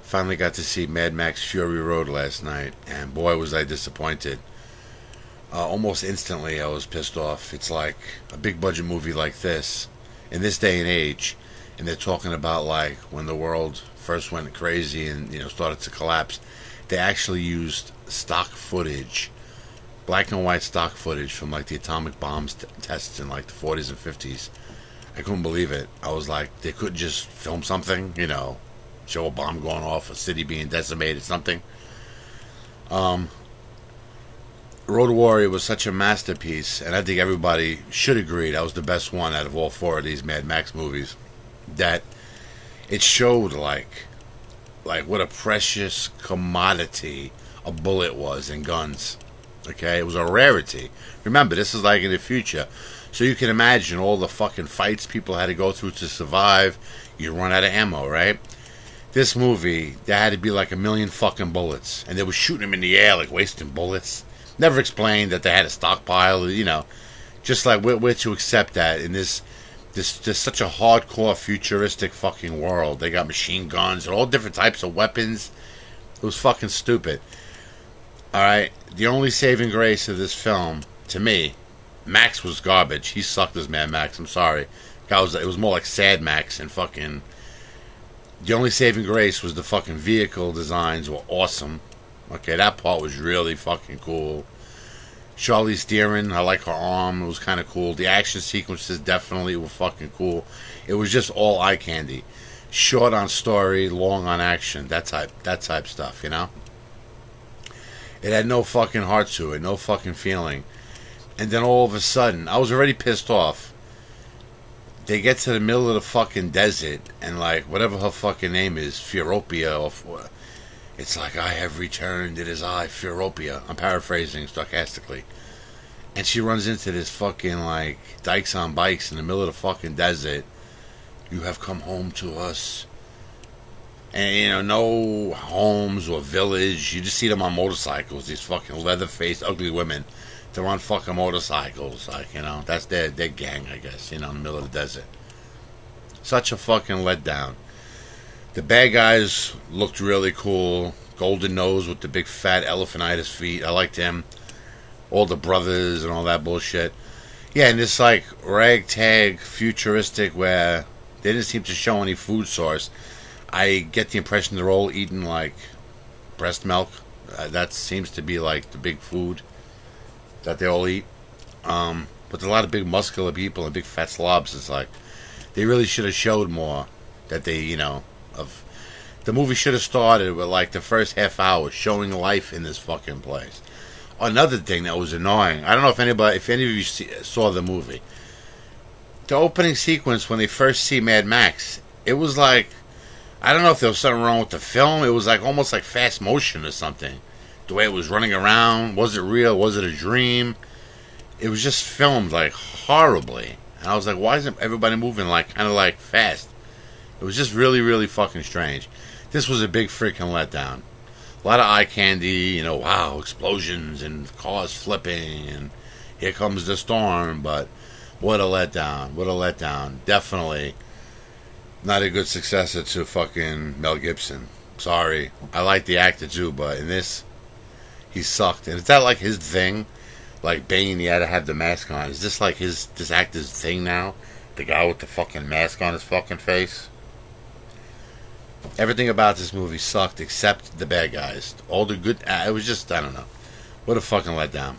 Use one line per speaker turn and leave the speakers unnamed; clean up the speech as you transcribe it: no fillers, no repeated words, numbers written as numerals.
Finally got to see Mad Max Fury Road last night, and boy was I disappointed. Almost instantly I was pissed off. It's like a big budget movie like this, in this day and age, and they're talking about like when the world first went crazy and started to collapse. They actually used stock footage, black and white stock footage from like the atomic bombs tests in like the 40s and 50s. I couldn't believe it. I was like, they couldn't just film something, show a bomb going off, a city being decimated, something. Road Warrior was such a masterpiece, and I think everybody should agree that was the best one out of all four of these Mad Max movies. That it showed like what a precious commodity a bullet was in guns. Okay, it was a rarity. Remember, this is like in the future, so you can imagine all the fucking fights people had to go through to survive. You run out of ammo, right? This movie, there had to be like a million fucking bullets, and they were shooting them in the air, like wasting bullets. Never explained that they had a stockpile, just like we're to accept that in this such a hardcore futuristic fucking world. They got machine guns and all different types of weapons. It was fucking stupid. Alright, the only saving grace of this film, to me, Max was garbage. He sucked as Mad Max, I'm sorry. It was more like Sad Max and fucking... The only saving grace was the fucking vehicle designs were awesome. Okay, that part was really fucking cool. Charlize Theron, I like her arm. It was kind of cool. The action sequences definitely were fucking cool. It was just all eye candy. Short on story, long on action. That type stuff, It had no fucking heart to it, no fucking feeling. And then all of a sudden, I was already pissed off. They get to the middle of the fucking desert, and like, whatever her fucking name is, Furopia, or it's like, I have returned, it is I, Furopia. I'm paraphrasing sarcastically. And she runs into this fucking, like, dykes on bikes in the middle of the fucking desert. You have come home to us. And, no homes or village. You just see them on motorcycles, these fucking leather-faced, ugly women. They're on fucking motorcycles, like, that's their gang, I guess, in the middle of the desert. Such a fucking letdown. The bad guys looked really cool. Golden Nose with the big fat elephantitis feet. I liked him. All the brothers and all that bullshit. Yeah, and this like ragtag futuristic where they didn't seem to show any food source. I get the impression they're all eating like breast milk. That seems to be like the big food that they all eat. But there's a lot of big muscular people and big fat slobs. It's like they really should have showed more that they, of the movie should have started with like the first half hour showing life in this fucking place. Another thing that was annoying, I don't know if any of you saw the movie. The opening sequence when they first see Mad Max, it was like, I don't know if there was something wrong with the film. It was like almost like fast motion or something. The way it was running around, was it real? Was it a dream? It was just filmed like horribly, and I was like, why isn't everybody moving like kind of like fast? It was just really, really fucking strange. This was a big freaking letdown. A lot of eye candy, wow, explosions and cars flipping, and here comes the storm, but what a letdown. What a letdown. Definitely not a good successor to fucking Mel Gibson. Sorry. I like the actor too, but in this, he sucked. And is that like his thing? Like Bane, he had to have the mask on. Is this like this actor's thing now? The guy with the fucking mask on his fucking face? Everything about this movie sucked except the bad guys. All the good... it was just, I don't know. What a fucking letdown.